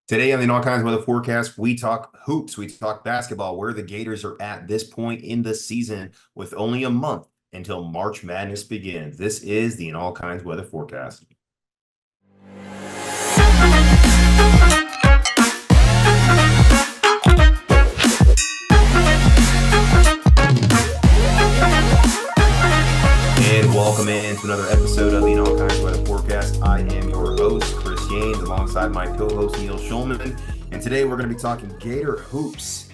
Today on the All Kinds of Weather Forecast, we talk hoops, we talk basketball, where the Gators are at this point in the season with only a month until March Madness begins. This is the All Kinds Weather Forecast. And welcome into another episode of the All Kinds of Weather Forecast. I am your host, Chris Yanes, alongside my co-host, Neil Schulman. And today we're going to be talking Gator hoops.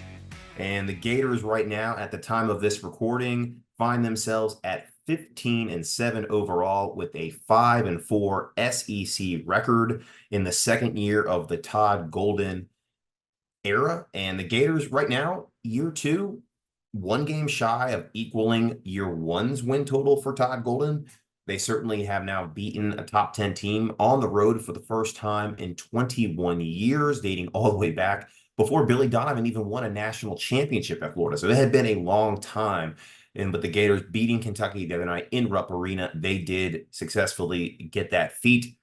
And the Gators right now, at the time of this recording, find themselves at 15-7 overall with a 5-4 SEC record in the second year of the Todd Golden era. And the Gators right now, year two, one game shy of equaling year one's win total for Todd Golden. They certainly have now beaten a top 10 team on the road for the first time in 21 years, dating all the way back before Billy Donovan even won a national championship at Florida. So it had been a long time. But the Gators beating Kentucky the other night in Rupp Arena, they did successfully get that feat.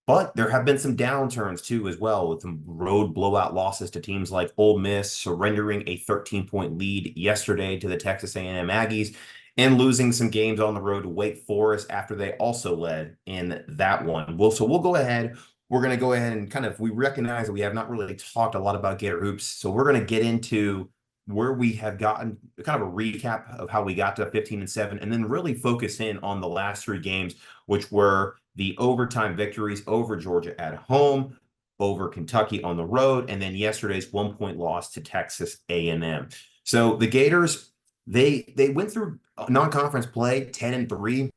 But there have been some downturns too as well, with some road blowout losses to teams like Ole Miss, surrendering a 13-point lead yesterday to the Texas A&M Aggies, and losing some games on the road to Wake Forest after they also led in that one. So we'll go ahead. We're going to go ahead and we recognize that we have not really talked a lot about Gator hoops. So we're going to get into where we have gotten kind of a recap of how we got to 15-7, and then really focus in on the last three games, which were the overtime victories over Georgia at home, over Kentucky on the road, and then yesterday's 1-point loss to Texas A&M. So the Gators, they went through non-conference play 10-3.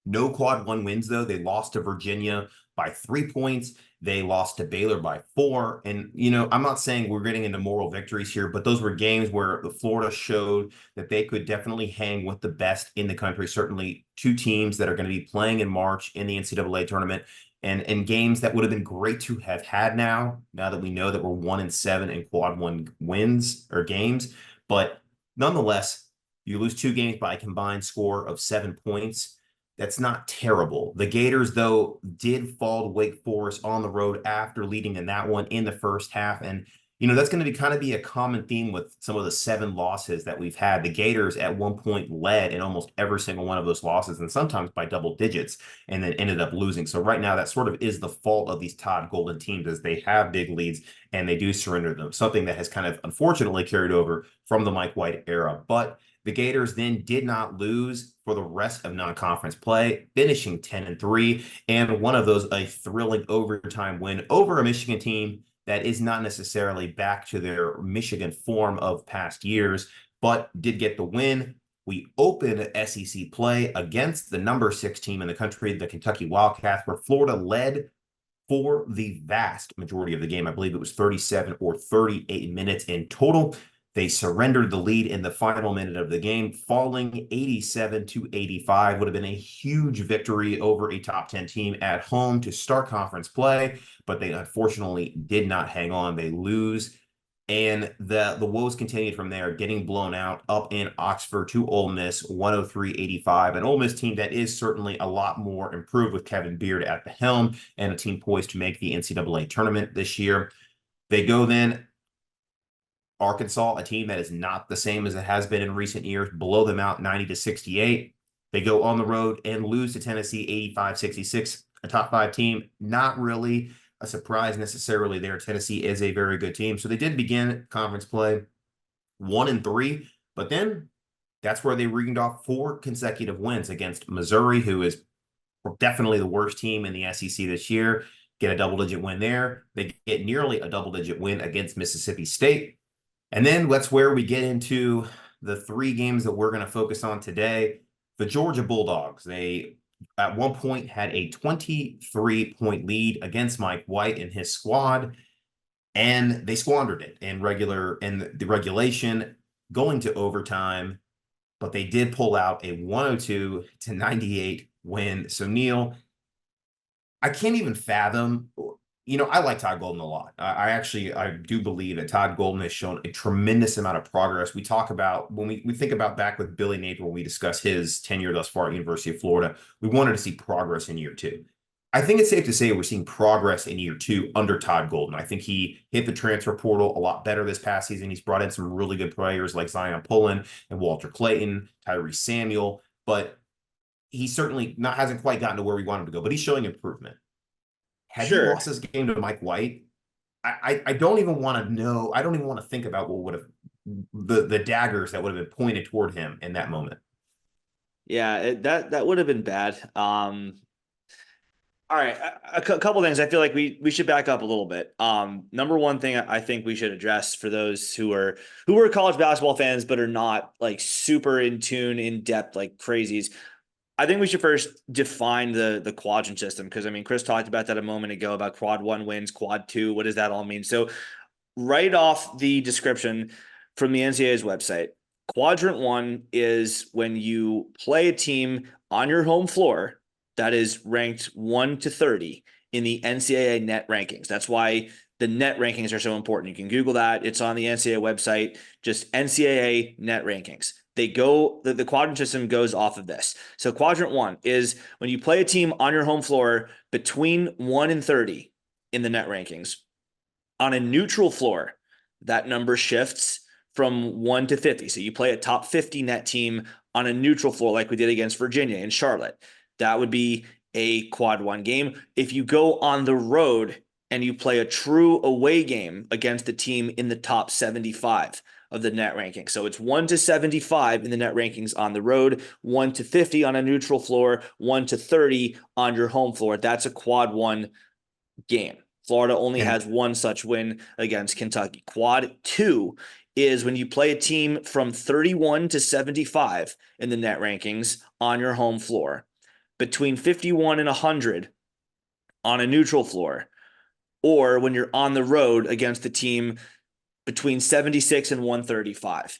No quad one wins, though. They lost to Virginia by 3 points. They lost to Baylor by 4. And, I'm not saying we're getting into moral victories here, but those were games where the Florida showed that they could definitely hang with the best in the country. Certainly two teams that are going to be playing in March in the NCAA tournament, and games that would have been great to have had now that we know that we're 1-7 in quad one wins or games. But nonetheless, you lose two games by a combined score of 7 points. That's not terrible. The Gators, though, did fall to Wake Forest on the road after leading in that one in the first half. And, that's going to be a common theme with some of the 7 losses that we've had. The Gators at one point led in almost every single one of those losses, and sometimes by double digits, and then ended up losing. So right now, that sort of is the fault of these Todd Golden teams, as they have big leads and they do surrender them, something that has kind of unfortunately carried over from the Mike White era. But the Gators then did not lose for the rest of non-conference play, finishing 10-3, and one of those a thrilling overtime win over a Michigan team that is not necessarily back to their Michigan form of past years, but did get the win. We opened SEC play against the number 6 team in the country, the Kentucky Wildcats, where Florida led for the vast majority of the game. I believe it was 37 or 38 minutes in total. They surrendered the lead in the final minute of the game, falling 87-85. Would have been a huge victory over a top 10 team at home to start conference play, but they unfortunately did not hang on. They lose. And the woes continued from there, getting blown out up in Oxford to Ole Miss, 103-85. An Ole Miss team that is certainly a lot more improved with Kevin Beard at the helm, and a team poised to make the NCAA tournament this year. They go then Arkansas, a team that is not the same as it has been in recent years, blow them out 90-68. They go on the road and lose to Tennessee 85-66, a top 5 team. Not really a surprise necessarily there. Tennessee is a very good team. So they did begin conference play 1-3, but then that's where they reamed off 4 consecutive wins against Missouri, who is definitely the worst team in the SEC this year. Get a double-digit win there. They get nearly a double-digit win against Mississippi State. And then that's where we get into the 3 games that we're going to focus on today. The Georgia Bulldogs, they at one point had a 23-point lead against Mike White and his squad, and they squandered it in the regulation, going to overtime, but they did pull out a 102-98 win. So Neil, I can't even fathom. I like Todd Golden a lot. I do believe that Todd Golden has shown a tremendous amount of progress. We talk about, when we think about back with Billy Napier, when we discuss his tenure thus far at University of Florida, we wanted to see progress in year 2. I think it's safe to say we're seeing progress in year two under Todd Golden. I think he hit the transfer portal a lot better this past season. He's brought in some really good players like Zion Pullen and Walter Clayton, Tyrese Samuel, but he certainly hasn't quite gotten to where we want him to go, but he's showing improvement. Had he Sure. lost this game to Mike White, I don't even want to know. I don't even want to think about what would have the daggers that would have been pointed toward him in that moment. Yeah, that would have been bad. All right, a couple things. I feel like we should back up a little bit. Number one thing I think we should address for those who are college basketball fans but are not like super in tune, in depth, like crazies. I think we should first define the quadrant system, because I mean Chris talked about that a moment ago about quad one wins, quad two. What does that all mean? So right off the description from the NCAA's website, quadrant one is when you play a team on your home floor that is ranked 1 to 30 in the NCAA net rankings. That's why the net rankings are so important. You can Google that. It's on the NCAA website, just NCAA net rankings. The quadrant system goes off of this. So quadrant one is when you play a team on your home floor between 1 and 30 in the net rankings. On a neutral floor, that number shifts from 1 to 50. So you play a top 50 net team on a neutral floor like we did against Virginia and Charlotte. That would be a quad one game. If you go on the road and you play a true away game against a team in the top 75 of the net rankings. So it's 1 to 75 in the net rankings on the road, 1 to 50 on a neutral floor, 1 to 30 on your home floor. That's a quad one game. Florida only And has one such win against Kentucky. Quad two is when you play a team from 31 to 75 in the net rankings on your home floor, between 51 and 100 on a neutral floor, or when you're on the road against a team between 76 and 135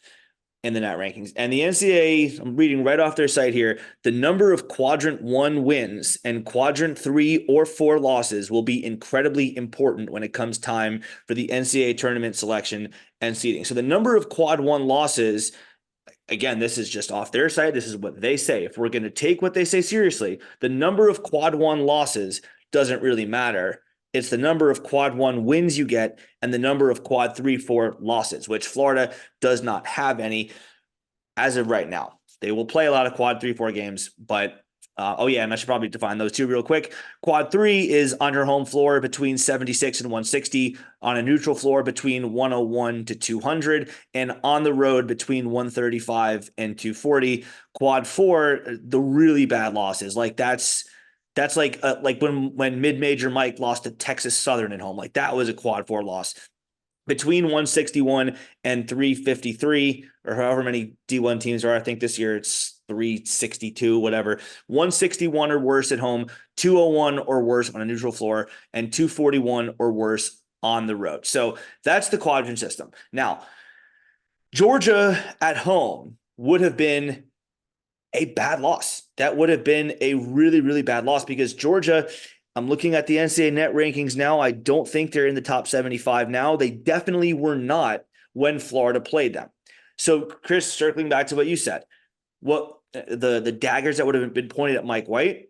in the net rankings. And the NCAA, I'm reading right off their site here, the number of quadrant one wins and quadrant 3 or 4 losses will be incredibly important when it comes time for the NCAA tournament selection and seeding. So the number of quad one losses, again, this is just off their site. This is what they say. If we're going to take what they say seriously, the number of quad one losses doesn't really matter. It's the number of quad one wins you get and the number of quad 3, 4 losses, which Florida does not have any as of right now. They will play a lot of quad 3, 4 games, but and I should probably define those two real quick. Quad 3 is on your home floor between 76 and 160, on a neutral floor between 101 to 200, and on the road between 135 and 240. Quad 4, the really bad losses, like that's like when mid-major Mike lost to Texas Southern at home. Like that was a quad 4 loss. Between 161 and 353, or however many D1 teams are. I think this year it's 362, whatever. 161 or worse at home, 201 or worse on a neutral floor, and 241 or worse on the road. So that's the quadrant system. Now, Georgia at home would have been a bad loss. That would have been a really, really bad loss, because Georgia, I'm looking at the NCAA net rankings now. I don't think they're in the top 75 now. They definitely were not when Florida played them. So, Chris, circling back to what you said, what the daggers that would have been pointed at Mike White?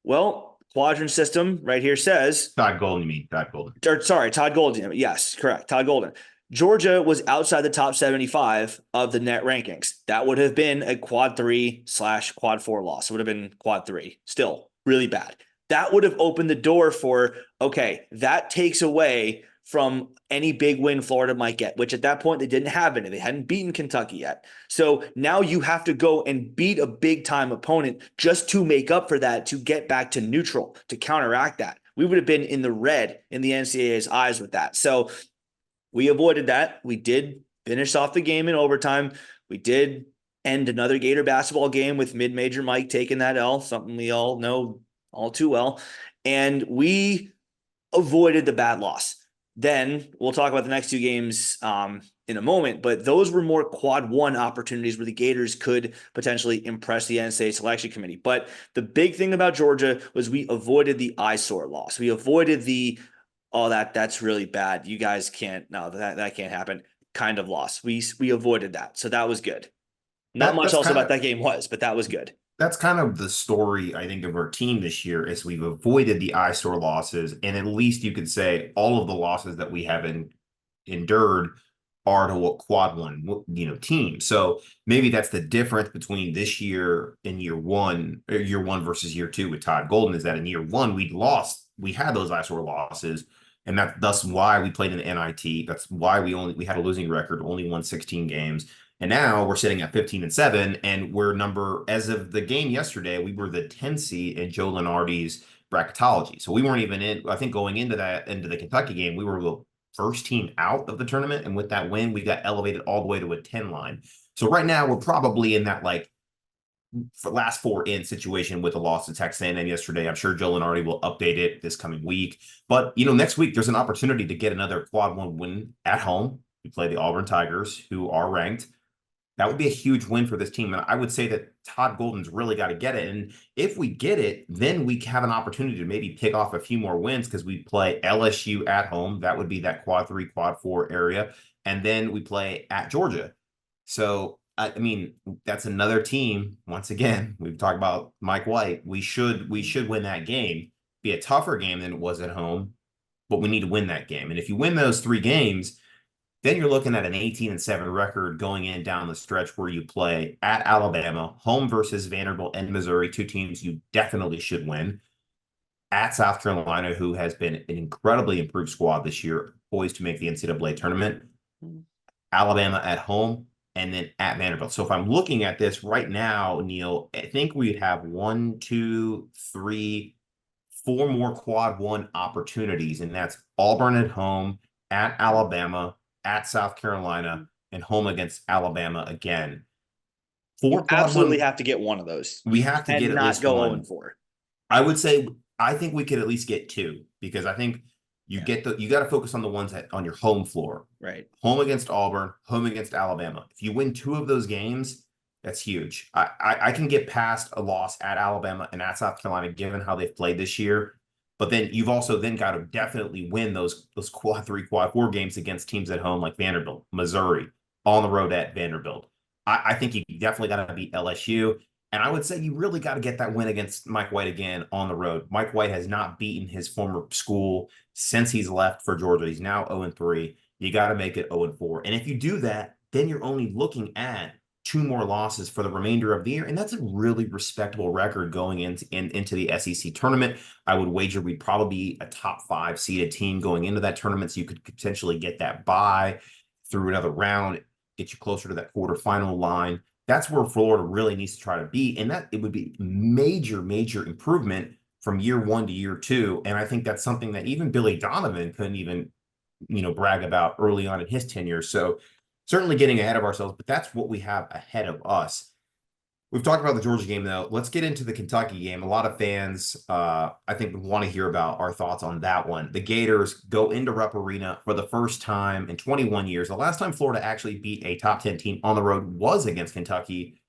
Well, quadrant system right here says Todd Golden, you mean Todd Golden? Or, sorry, Todd Golden. Yes, correct. Todd Golden. Georgia was outside the top 75 of the net rankings. That would have been a quad 3/quad 4 loss. It would have been quad 3. Still really bad. That would have opened the door for, okay, that takes away from any big win Florida might get, which at that point they didn't have any. They hadn't beaten Kentucky yet. So now you have to go and beat a big time opponent just to make up for that, to get back to neutral, to counteract that. We would have been in the red in the NCAA's eyes with that. So we avoided that. We did finish off the game in overtime. We did end another Gator basketball game with mid-major Mike taking that L, something we all know all too well. And we avoided the bad loss. Then we'll talk about the next two games in a moment, but those were more quad one opportunities where the Gators could potentially impress the NCAA selection committee. But the big thing about Georgia was we avoided the eyesore loss. We avoided the, oh, that's really bad. You guys can't, no, that can't happen kind of loss. We avoided that. So that was good. Not much That's else kind about of that game was, but that was good. that's kind of the story, I think, of our team this year is we've avoided the eyesore losses, and at least you could say all of the losses that we have endured are to what quad one, team. So maybe that's the difference between this year and year one versus year two with Todd Golden, is that in year one we had those eyesore losses, and thus why we played in the NIT. That's why we had a losing record, only won 16 games. And now we're sitting at 15-7, and as of the game yesterday, we were the 10 seed in Joe Lenardi's bracketology. So we weren't even in, I think going into the Kentucky game, we were the first team out of the tournament. And with that win, we got elevated all the way to a 10 line. So right now we're probably in that last four in situation with the loss to Texas A&M yesterday. I'm sure Joe Lenardi will update it this coming week. But, next week there's an opportunity to get another quad one win at home. We play the Auburn Tigers, who are ranked. That would be a huge win for this team. And I would say that Todd Golden's really got to get it. And if we get it, then we have an opportunity to maybe pick off a few more wins, because we play LSU at home. That would be that quad three, quad four area. And then we play at Georgia. So, I mean, that's another team. Once again, we've talked about Mike White. We should win that game. Be a tougher game than it was at home, but we need to win that game. And if you win those three games, then you're looking at an 18-7 record going in down the stretch, where you play at Alabama, home versus Vanderbilt and Missouri, two teams you definitely should win, at South Carolina, who has been an incredibly improved squad this year, poised to make the NCAA tournament, Alabama at home, and then at Vanderbilt. So if I'm looking at this right now, Neil, I think we'd have 1, 2, 3, 4 more quad one opportunities, and that's Auburn at home, at Alabama, at South Carolina, and home against Alabama again. You absolutely have to get one of those. We have to get at least go one. 0-4. I would say I think we could at least get two, because I think you got to focus on the ones on your home floor. Right. Home against Auburn, home against Alabama. If you win two of those games, that's huge. I can get past a loss at Alabama and at South Carolina, given how they've played this year. But then you've also then got to definitely win those quad three, quad four games against teams at home like Vanderbilt, Missouri, on the road at Vanderbilt. I think you definitely got to beat LSU. And I would say you really got to get that win against Mike White again on the road. Mike White has not beaten his former school since he's left for Georgia. He's now 0-3. You got to make it 0-4. And if you do that, then you're only looking at two more losses for the remainder of the year. And that's a really respectable record going into the SEC tournament. I would wager we'd probably be a top 5 seeded team going into that tournament. So you could potentially get that bye through another round, get you closer to that quarterfinal line. That's where Florida really needs to try to be. And that it would be major, major improvement from year one to year two. And I think that's something that even Billy Donovan couldn't even, brag about early on in his tenure. So certainly getting ahead of ourselves, but that's what we have ahead of us. We've talked about the Georgia game, though. Let's get into the Kentucky game. A lot of fans, I think, want to hear about our thoughts on that one. The Gators go into Rupp Arena for the first time in 21 years. The last time Florida actually beat a top 10 team on the road was against Kentucky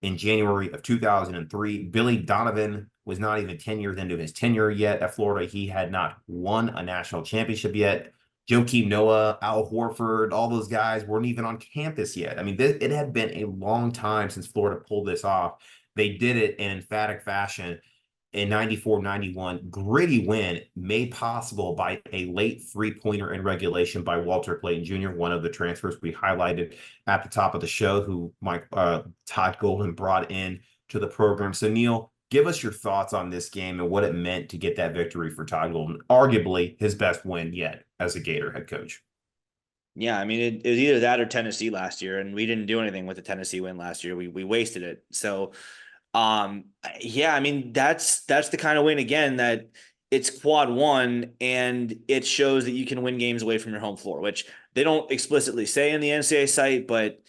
in January of 2003. Billy Donovan was not even 10 years into his tenure yet at Florida. He had not won a national championship yet. Joakim Noah, Al Horford, all those guys weren't even on campus yet. I mean, it had been a long time since Florida pulled this off. They did it in emphatic fashion in 94-91. Gritty win made possible by a late three-pointer in regulation by Walter Clayton Jr., one of the transfers we highlighted at the top of the show, who Todd Golden brought in to the program. So, Neil, give us your thoughts on this game and what it meant to get that victory for Todd Golden, arguably his best win yet as a Gator head coach. Yeah, I mean, it was either that or Tennessee last year, and we didn't do anything with the Tennessee win last year. We wasted it. So, yeah, I mean, that's the kind of win, again, that it's quad one, and it shows that you can win games away from your home floor, which they don't explicitly say in the NCAA site, but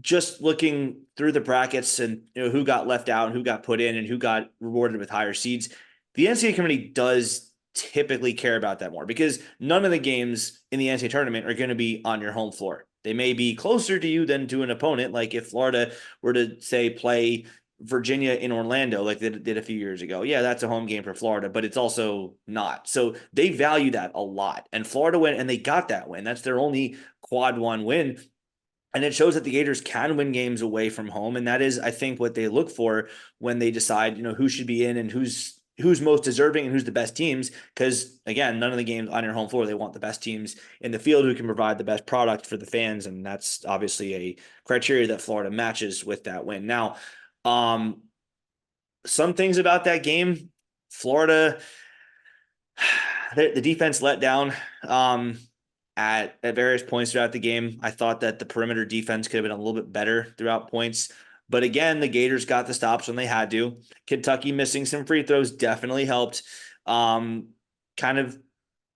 just looking through the brackets and who got left out and who got put in and who got rewarded with higher seeds, the NCAA committee does typically care about that more, because none of the games in the NCAA tournament are going to be on your home floor. They may be closer to you than to an opponent. Like if Florida were to, say, play Virginia in Orlando like they did a few years ago, yeah, that's a home game for Florida, but it's also not. So they value that a lot. And Florida went and they got that win. That's their only quad one win. And it shows that the Gators can win games away from home. And that is, I think, what they look for when they decide, who should be in and who's most deserving and who's the best teams. Because again, none of the games on your home floor, they want the best teams in the field who can provide the best product for the fans. And that's obviously a criteria that Florida matches with that win. Now, some things about that game, Florida, the defense let down. At various points throughout the game. I thought that the perimeter defense could have been a little bit better throughout points. But again, the Gators got the stops when they had to. Kentucky missing some free throws definitely helped. Kind of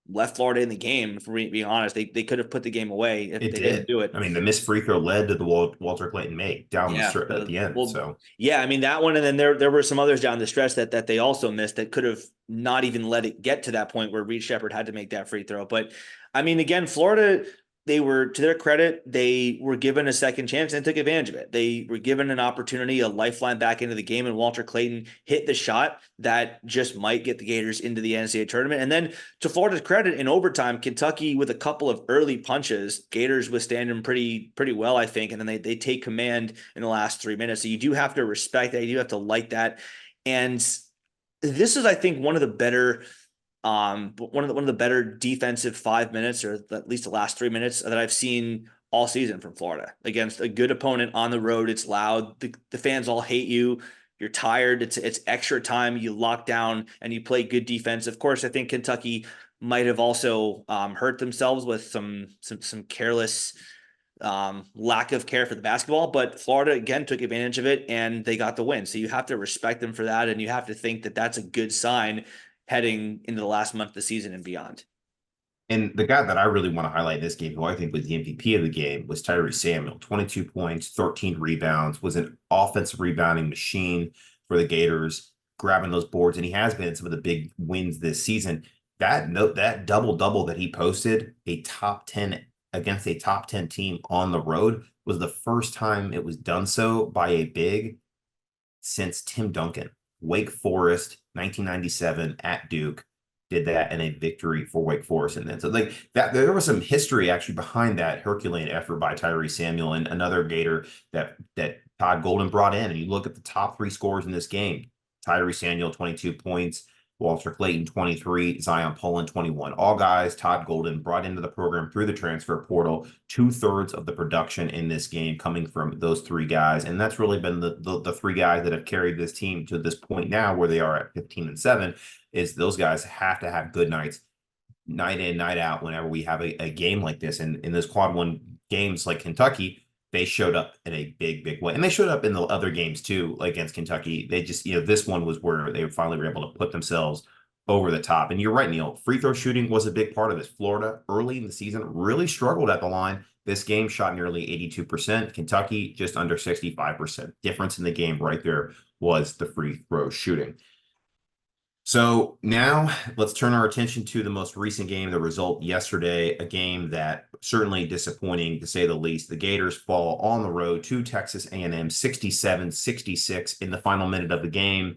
left Florida in the game, for being honest. They could have put the game away if It they didn't did. do it. I mean, the missed free throw led to the Walter Clayton make down the Yeah. stretch at the end. Well, So yeah, I mean that one, and then there were some others down the stretch that they also missed that could have not even let it get to that point where Reed Shepherd had to make that free throw. But I mean, again, Florida, they were, to their credit, they were given a second chance and took advantage of it. They were given an opportunity, a lifeline back into the game, and Walter Clayton hit the shot that just might get the Gators into the NCAA tournament. And then to Florida's credit, in overtime, Kentucky with a couple of early punches, Gators withstand them pretty well, I think. And then they take command in the last 3 minutes. So you do have to respect that. You do have to like that. And this is, I think, one of the better one of the better defensive 5 minutes, or at least the last 3 minutes, that I've seen all season from Florida against a good opponent on the road. It's loud. The fans all hate you. You're tired. It's extra time. You lock down and you play good defense. Of course, I think Kentucky might have also hurt themselves with some careless lack of care for the basketball, but Florida again took advantage of it and they got the win. So you have to respect them for that, and you have to think that that's a good sign heading into the last month of the season and beyond. And the guy that I really want to highlight in this game, who I think was the MVP of the game, was Tyree Samuel. 22 points, 13 rebounds, was an offensive rebounding machine for the Gators, grabbing those boards, and he has been in some of the big wins this season. That double-double that he posted, a top 10 against a top 10 team on the road, was the first time it was done so by a big since Tim Duncan. Wake Forest, 1997 at Duke, did that in a victory for Wake Forest. And then so like that, there was some history actually behind that Herculean effort by Tyree Samuel, and another Gator that Todd Golden brought in. And you look at the top three scorers in this game: Tyree Samuel, 22 points, Walter Clayton, 23, Zion Poland, 21. All guys Todd Golden brought into the program through the transfer portal. 2/3 of the production in this game coming from those three guys. And that's really been the three guys that have carried this team to this point now where they are at 15-7, is those guys have to have good nights, night in, night out, whenever we have a game like this. And in those quad one games like Kentucky, they showed up in a big way. And they showed up in the other games too, like against Kentucky. They just, this one was where they finally were able to put themselves over the top. And you're right, Neil, free throw shooting was a big part of this. Florida early in the season really struggled at the line. This game shot nearly 82%. Kentucky just under 65%. Difference in the game right there was the free throw shooting. So now let's turn our attention to the most recent game, the result yesterday, a game that certainly disappointing to say the least. The Gators fall on the road to Texas A&M 67-66 in the final minute of the game.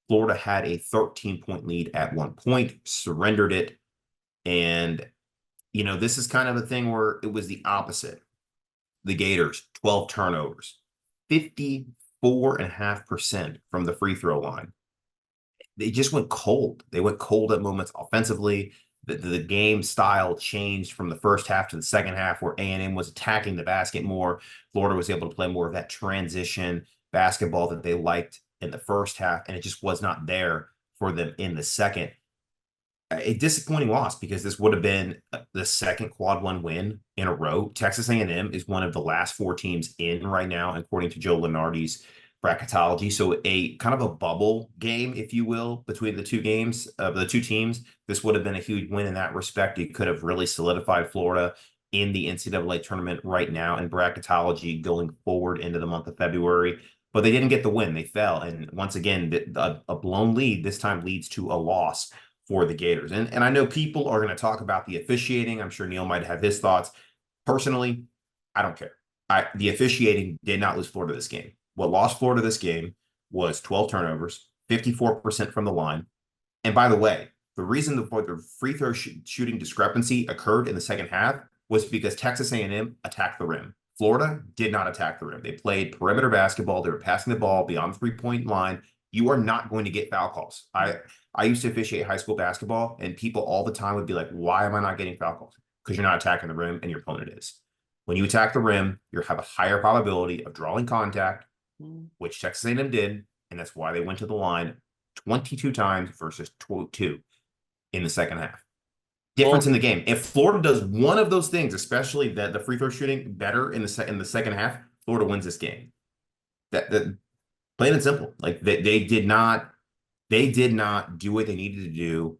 Florida had a 13-point lead at one point, surrendered it. And, this is kind of a thing where it was the opposite. The Gators, 12 turnovers, 54.5% from the free throw line. They just went cold. They went cold at moments offensively. The game style changed from the first half to the second half, where A&M was attacking the basket more. Florida was able to play more of that transition basketball that they liked in the first half, and it just was not there for them in the second. A disappointing loss, because this would have been the second quad one win in a row. Texas A&M is one of the last four teams in right now, according to Joe Lunardi's bracketology. So a kind of a bubble game, if you will, between the two games of the two teams. This would have been a huge win in that respect. It could have really solidified Florida in the NCAA tournament right now in bracketology going forward into the month of February. But they didn't get the win. They fell. And once again, a blown lead this time leads to a loss for the Gators. And I know people are going to talk about the officiating. I'm sure Neil might have his thoughts. Personally, I don't care. The officiating did not lose Florida this game. What lost Florida this game was 12 turnovers, 54% from the line. And by the way, the reason the free throw shooting discrepancy occurred in the second half was because Texas A&M attacked the rim. Florida did not attack the rim. They played perimeter basketball. They were passing the ball beyond the 3-point line. You are not going to get foul calls. I used to officiate high school basketball, and people all the time would be like, why am I not getting foul calls? Because you're not attacking the rim and your opponent is. When you attack the rim, you have a higher probability of drawing contact, which Texas A&M did, and that's why they went to the line 22 times versus 2 in the second half. Difference in the game. If Florida does one of those things, especially the free throw shooting better in the second half, Florida wins this game. That plain and simple. Like they did not do what they needed to do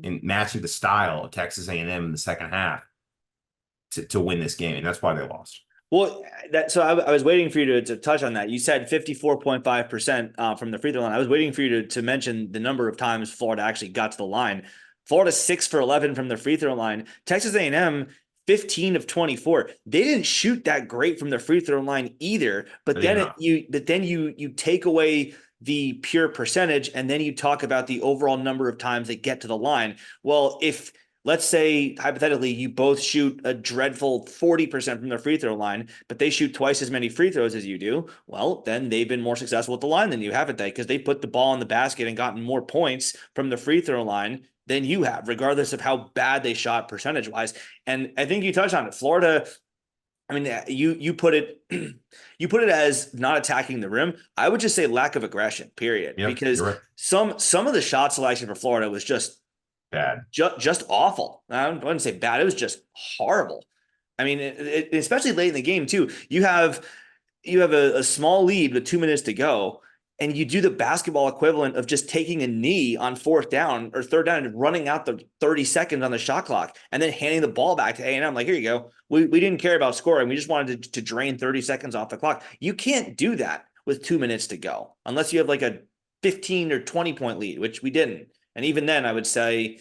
in matching the style of Texas A&M in the second half to win this game, and that's why they lost. Well, I was waiting for you to touch on that. You said 54.5% from the free throw line. I was waiting for you to mention the number of times Florida actually got to the line. Florida 6 for 11 from the free throw line. Texas A&M 15 of 24. They didn't shoot that great from the free throw line either. But then you take away the pure percentage, and then you talk about the overall number of times they get to the line. Well, if let's say hypothetically you both shoot a dreadful 40% from the free throw line, but they shoot twice as many free throws as you do, well, then they've been more successful at the line than you, haven't they? Because they put the ball in the basket and gotten more points from the free throw line than you have, regardless of how bad they shot percentage wise. And I think you touched on it. Florida, I mean, you put it you put it as not attacking the rim. I would just say lack of aggression, period. Yeah, because right. some of the shot selection for Florida was just bad, just awful. I wouldn't say bad. It was just horrible. I mean, especially late in the game too. You have a small lead with 2 minutes to go, and you do the basketball equivalent of just taking a knee on fourth down or third down and running out the 30 seconds on the shot clock and then handing the ball back to A&M. Like, here you go. We didn't care about scoring. We just wanted to drain 30 seconds off the clock. You can't do that with 2 minutes to go unless you have like a 15 or 20 point lead, which we didn't. And even then I would say,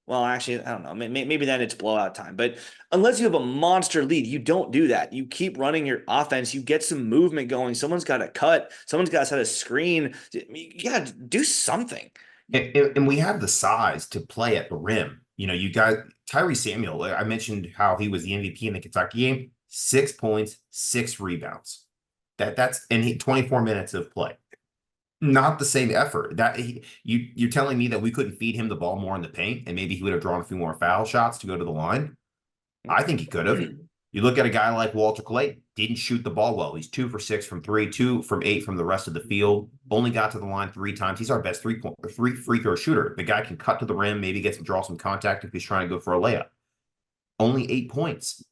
well, actually, I don't know. Maybe then it's blowout time. But unless you have a monster lead, you don't do that. You keep running your offense. You get some movement going. Someone's got to cut. Someone's got to set a screen. You got to do something. And we have the size to play at the rim. You know, you got Tyree Samuel. I mentioned how he was the MVP in the Kentucky game. 6 points, 6 rebounds. That's 24 minutes of play. Not the same effort. You're telling me that we couldn't feed him the ball more in the paint, and maybe he would have drawn a few more foul shots to go to the line? I think he could have. You look at a guy like Walter Clay, didn't shoot the ball well. He's 2 for 6 from 3, 2 from 8 from the rest of the field. Only got to the line 3 times. He's our best free throw shooter. The guy can cut to the rim, maybe draw some contact if he's trying to go for a layup. Only 8 points.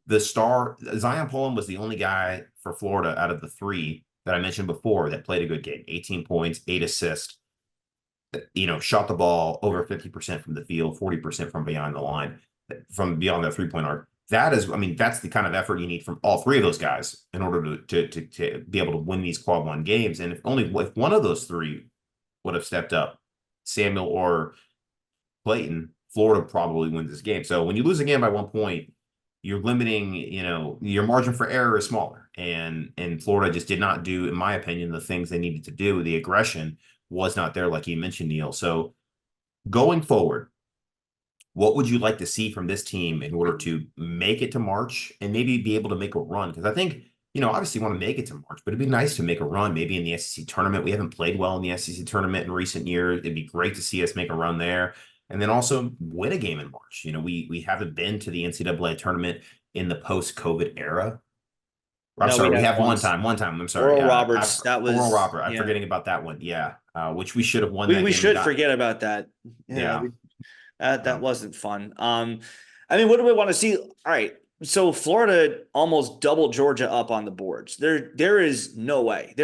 The star Zion Pullum was the only guy for Florida out of the 3 that I mentioned before that played a good game. 18 points, 8 assists. You know, shot the ball over 50% from the field, 40% from beyond the line, from beyond that 3-point arc. That's the kind of effort you need from all 3 of those guys in order to be able to win these quad 1 games. And if one of those 3 would have stepped up, Samuel or Clayton, Florida probably wins this game. So when you lose a game by 1 point, you're limiting, your margin for error is smaller. And Florida just did not do, in my opinion, the things they needed to do. The aggression was not there, like you mentioned, Neil. So going forward, what would you like to see from this team in order to make it to March and maybe be able to make a run? Because I think, obviously you want to make it to March, but it'd be nice to make a run maybe in the SEC tournament. We haven't played well in the SEC tournament in recent years. It'd be great to see us make a run there. And then also win a game in March. We haven't been to the NCAA tournament in the post-COVID era. I'm sorry, we have one time. I'm sorry. Oral Roberts. Oral Robert. I'm forgetting about that one. Yeah. Which we should have won. We should forget about that. Yeah. That wasn't fun. What do we want to see? All right. So Florida almost doubled Georgia up on the boards. There is no way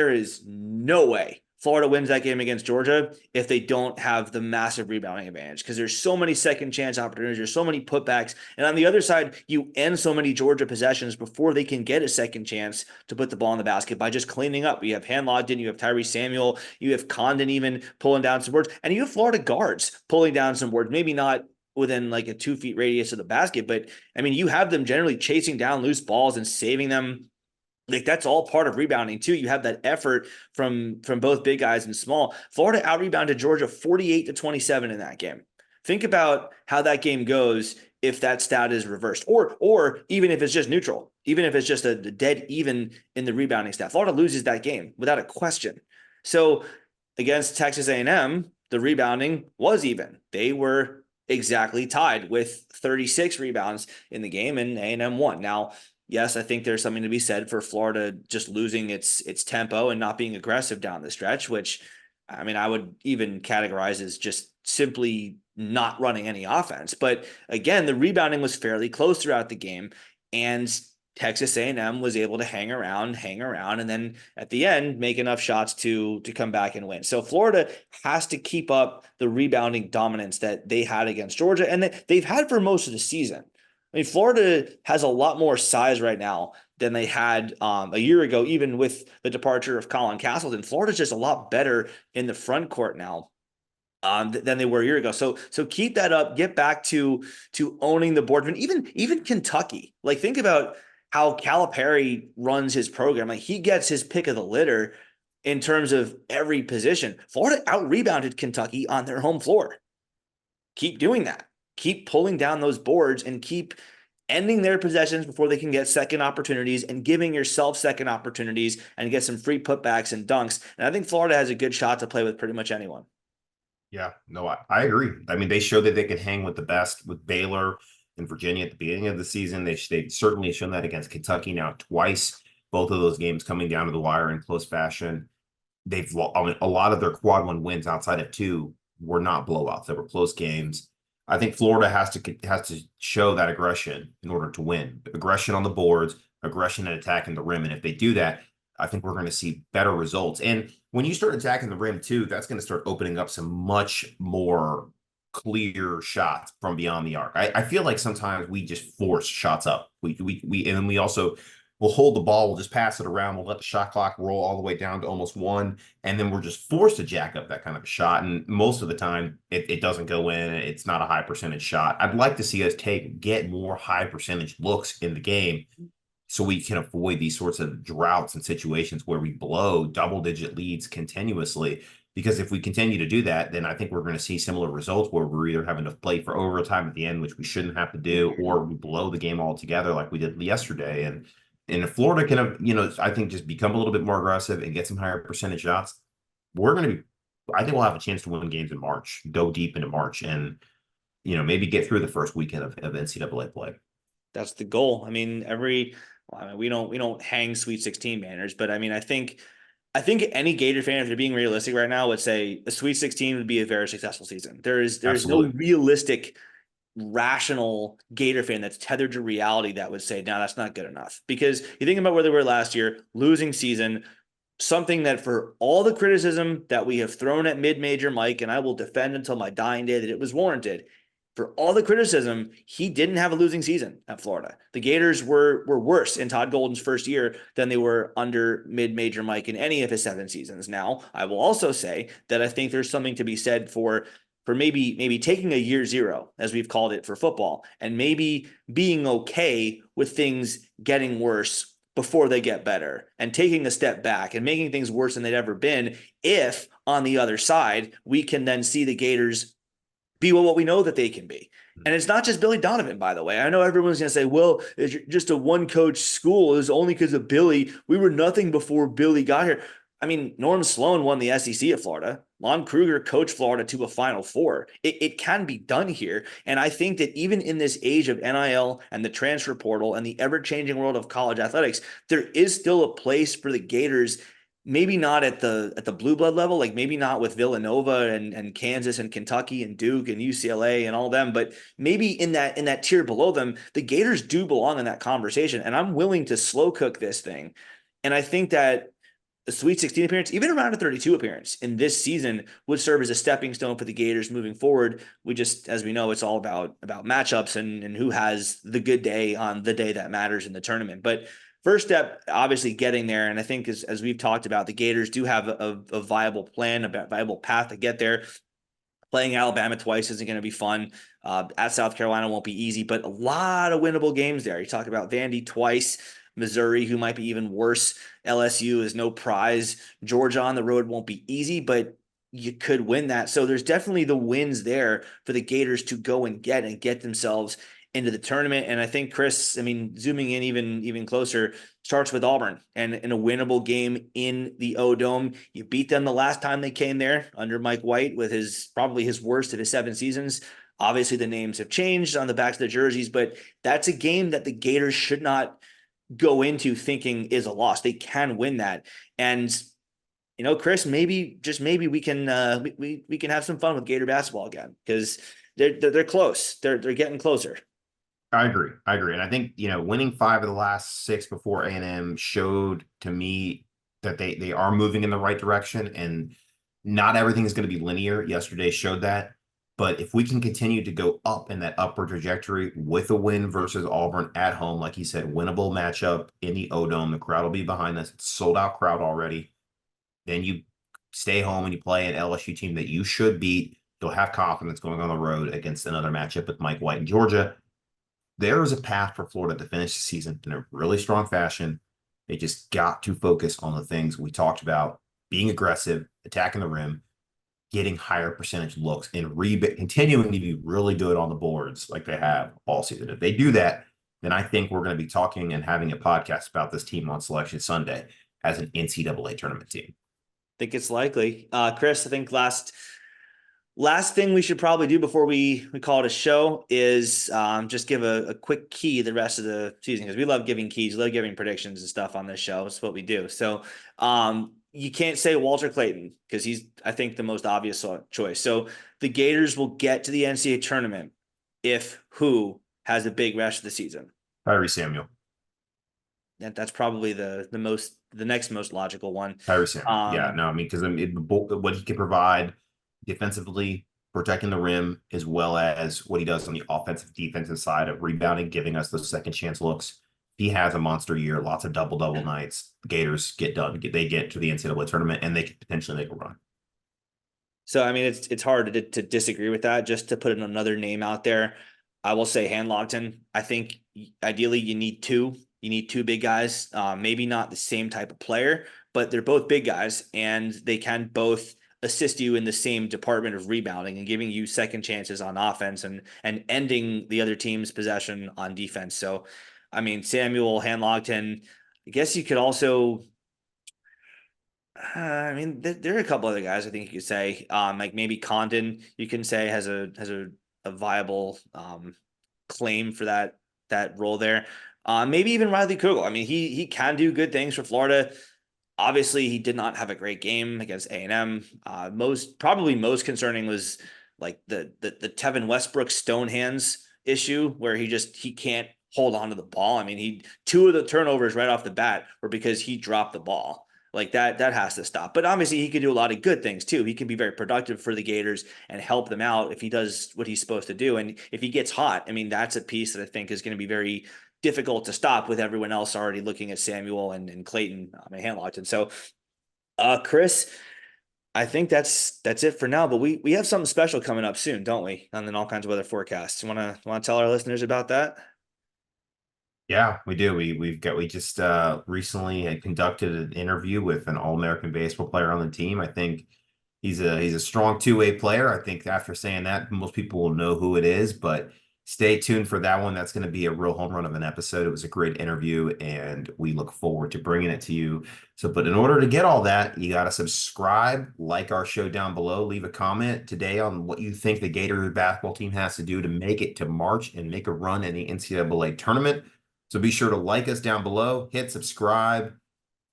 Florida wins that game against Georgia if they don't have the massive rebounding advantage, because there's so many second chance opportunities. There's so many putbacks. And on the other side, you end so many Georgia possessions before they can get a second chance to put the ball in the basket by just cleaning up. You have Hanlogden, you have Tyree Samuel, you have Condon even pulling down some boards, and you have Florida guards pulling down some boards, maybe not within like a 2 feet radius of the basket, but you have them generally chasing down loose balls and saving them. Like, that's all part of rebounding too. You have that effort from both big guys and small. Florida out-rebounded Georgia 48-27 in that game. Think about how that game goes if that stat is reversed, or even if it's just neutral, even if it's just a dead even in the rebounding stat. Florida loses that game without a question. So against Texas A&M, the rebounding was even. They were exactly tied with 36 rebounds in the game, and A&M won. Now, yes, I think there's something to be said for Florida just losing its tempo and not being aggressive down the stretch, which, I mean, I would even categorize as just simply not running any offense. But again, the rebounding was fairly close throughout the game, and Texas A&M was able to hang around, and then at the end make enough shots to come back and win. So Florida has to keep up the rebounding dominance that they had against Georgia, and they've had for most of the season. I mean, Florida has a lot more size right now than they had a year ago, even with the departure of Colin Castleton. Florida's just a lot better in the front court now than they were a year ago. So keep that up. Get back to owning the board. And even Kentucky. Like, think about how Calipari runs his program. Like, he gets his pick of the litter in terms of every position. Florida out-rebounded Kentucky on their home floor. Keep doing that. Keep pulling down those boards and keep ending their possessions before they can get second opportunities and giving yourself second opportunities and get some free putbacks and dunks. And I think Florida has a good shot to play with pretty much anyone. Yeah, no, I agree. I mean, they showed that they could hang with the best with Baylor and Virginia at the beginning of the season. They certainly shown that against Kentucky now twice, both of those games coming down to the wire in close fashion. I mean, a lot of their quad one wins outside of two were not blowouts. They were close games. I think Florida has to show that aggression in order to win. Aggression on the boards, aggression at attacking the rim. And if they do that, I think we're going to see better results. And when you start attacking the rim too, that's going to start opening up some much more clear shots from beyond the arc. I feel like sometimes we just force shots up. We and then we also will hold the ball, we'll just pass it around, we'll let the shot clock roll all the way down to almost one, and then we're just forced to jack up that kind of a shot. And most of the time, it doesn't go in. It's not a high percentage shot. I'd like to see us get more high percentage looks in the game, so we can avoid these sorts of droughts and situations where we blow double-digit leads continuously. Because if we continue to do that, then I think we're going to see similar results where we're either having to play for overtime at the end, which we shouldn't have to do, or we blow the game altogether like we did yesterday. And if Florida can, I think just become a little bit more aggressive and get some higher percentage shots, I think we'll have a chance to win games in March, go deep into March, and, maybe get through the first weekend of NCAA play. That's the goal. I mean, we don't hang Sweet 16 banners, but I mean, I think any Gator fan, if they're being realistic right now, would say a Sweet 16 would be a very successful season. There's no realistic, rational Gator fan that's tethered to reality that would say, no, that's not good enough. Because you think about where they were last year, losing season, something that for all the criticism that we have thrown at mid-major Mike, and I will defend until my dying day that it was warranted, for all the criticism, he didn't have a losing season at Florida. The Gators were worse in Todd Golden's first year than they were under mid-major Mike in any of his 7 seasons. Now, I will also say that I think there's something to be said for maybe taking a year zero, as we've called it for football, and maybe being okay with things getting worse before they get better, and taking a step back and making things worse than they'd ever been, if on the other side we can then see the Gators be what we know that they can be. And it's not just Billy Donovan, by the way. I know everyone's going to say, well, it's just a one-coach school. It's only because of Billy. We were nothing before Billy got here. I mean, Norm Sloan won the SEC at Florida. Lon Kruger coached Florida to a Final Four. It can be done here. And I think that even in this age of NIL and the transfer portal and the ever-changing world of college athletics, there is still a place for the Gators. Maybe not at the blue blood level, like maybe not with Villanova and Kansas and Kentucky and Duke and UCLA and all of them, but maybe in that tier below them, the Gators do belong in that conversation. And I'm willing to slow cook this thing. And I think that the Sweet 16 appearance, even around a 32 appearance in this season, would serve as a stepping stone for the Gators moving forward. We just, as we know, it's all about matchups and who has the good day on the day that matters in the tournament. But first step, obviously getting there. And I think as we've talked about, the Gators do have a viable plan, a viable path to get there. Playing Alabama twice isn't going to be fun. At South Carolina won't be easy, but a lot of winnable games there. You talk about Vandy twice, Missouri, who might be even worse. LSU is no prize. Georgia on the road won't be easy, but you could win that. So there's definitely the wins there for the Gators to go and get themselves into the tournament. And I think, Chris, I mean, zooming in even closer, starts with Auburn and in a winnable game in the O-Dome. You beat them the last time they came there under Mike White with probably his worst of his 7 seasons. Obviously, the names have changed on the backs of the jerseys, but that's a game that the Gators should not go into thinking is a loss. They can win that. And Chris, just maybe we can we can have some fun with Gator basketball again, because they're close. They're getting closer. I agree. And I think, winning 5 of the last 6 before A&M showed to me that they are moving in the right direction, and not everything is going to be linear. Yesterday showed that. But if we can continue to go up in that upward trajectory with a win versus Auburn at home, like you said, winnable matchup in the O-Dome, the crowd will be behind us. It's sold out crowd already. Then you stay home and you play an LSU team that you should beat. You'll have confidence going on the road against another matchup with Mike White in Georgia. There is a path for Florida to finish the season in a really strong fashion. They just got to focus on the things we talked about: being aggressive, attacking the rim, getting higher percentage looks, and continuing to be really good on the boards like they have all season. If they do that, then I think we're going to be talking and having a podcast about this team on Selection Sunday as an NCAA tournament team. I think it's likely. Chris, I think last thing we should probably do before we call it a show is just give a quick key the rest of the season, because we love giving keys, we love giving predictions and stuff on this show. It's what we do. So you can't say Walter Clayton, because he's, I think, the most obvious choice. So the Gators will get to the NCAA tournament if who has a big rest of the season? Tyree Samuel. That's probably the next most logical one. Tyree Samuel. Yeah, no, I mean, because what he can provide defensively, protecting the rim, as well as what he does on the offensive defensive side of rebounding, giving us those second chance looks. He has a monster year, lots of double nights. The Gators get done. They get to the NCAA tournament, and they could potentially make a run. So, I mean, it's hard to disagree with that. Just to put another name out there, I will say Hanlogton. I think ideally you need two. You need 2 big guys, maybe not the same type of player, but they're both big guys, and they can both assist you in the same department of rebounding and giving you second chances on offense and ending the other team's possession on defense. So, I mean, Samuel, Hanlogton, I guess you could also, I mean, there are a couple other guys I think you could say, like maybe Condon, you can say has a viable claim for that role there. Maybe even Riley Kugel. I mean, he can do good things for Florida. Obviously, he did not have a great game against A&M. Probably most concerning was like the Tevin Westbrook stone hands issue, where he can't hold on to the ball. I mean, 2 of the turnovers right off the bat were because he dropped the ball. Like that has to stop. But obviously, he can do a lot of good things too. He can be very productive for the Gators and help them out if he does what he's supposed to do. And if he gets hot, I mean, that's a piece that I think is going to be very difficult to stop with everyone else already looking at Samuel and Clayton and Hanlogton. So, Chris, I think that's it for now. But we have something special coming up soon, don't we? And then all kinds of weather forecasts. You want to tell our listeners about that? Yeah, we do. We just recently had conducted an interview with an All-American baseball player on the team. I think he's a strong 2-way player. I think after saying that, most people will know who it is, but stay tuned for that one. That's going to be a real home run of an episode. It was a great interview, and we look forward to bringing it to you. So, but in order to get all that, you got to subscribe, like our show down below, leave a comment today on what you think the Gator basketball team has to do to make it to March and make a run in the NCAA tournament. So be sure to like us down below, hit subscribe,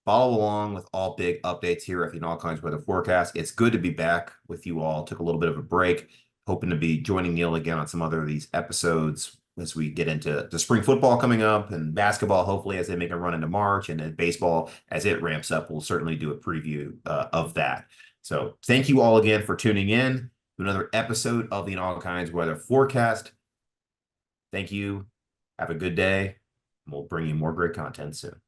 follow along with all big updates here at the All Kinds Weather Forecast. It's good to be back with you all. Took a little bit of a break. Hoping to be joining Neil again on some other of these episodes as we get into the spring football coming up, and basketball, hopefully, as they make a run into March, and then baseball, as it ramps up, we'll certainly do a preview of that. So thank you all again for tuning in to another episode of the All Kinds Weather Forecast. Thank you. Have a good day. We'll bring you more great content soon.